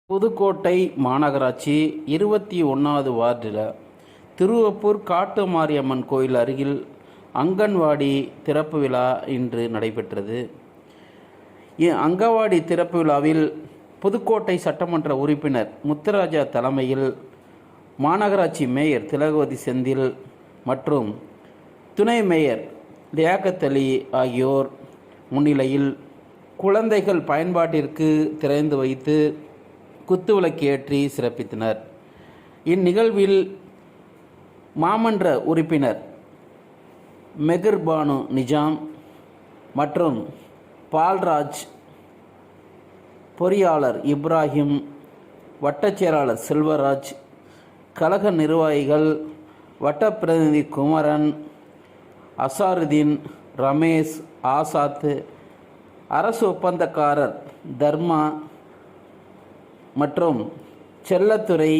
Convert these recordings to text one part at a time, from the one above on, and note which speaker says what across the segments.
Speaker 1: புதுக்கோட்டை மாநகராட்சி 21வது வார்டில் திருவப்பூர் காட்டு மாரியம்மன் கோயில் அருகில் அங்கன்வாடி திறப்பு விழா இன்று நடைபெற்றது. அங்கன்வாடி திறப்பு விழாவில் புதுக்கோட்டை சட்டமன்ற உறுப்பினர் முத்துராஜா தலைமையில் மாநகராட்சி மேயர் திலகவதி செந்தில் மற்றும் துணை மேயர் லியாக்கத் அலி ஆகியோர் முன்னிலையில் குழந்தைகள் பயன்பாட்டிற்கு திறந்து வைத்து குத்துவிளக்கு ஏற்றி சிறப்பித்தனர். இந்நிகழ்வில் மாமன்ற உறுப்பினர் மெகர்பானு நிஜாம் மற்றும் பால்ராஜ், பொறியாளர் இப்ராஹிம், வட்டச் செயலாளர் செல்வராஜ், கழக நிர்வாகிகள் வட்ட பிரதிநிதி குமரன், அசாருதீன், ரமேஷ், ஆசாத், அரசு ஒப்பந்தக்காரர் தர்மா மற்றும் செல்லத்துறை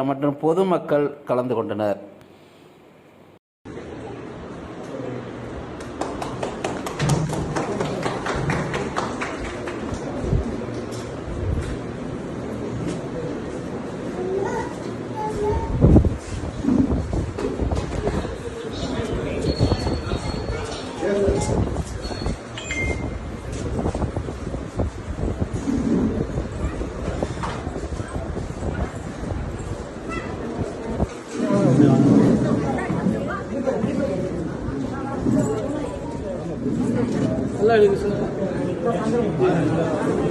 Speaker 1: மற்றும் பொதுமக்கள் கலந்து கொண்டனர்.
Speaker 2: நல்லா இருக்கு சார்.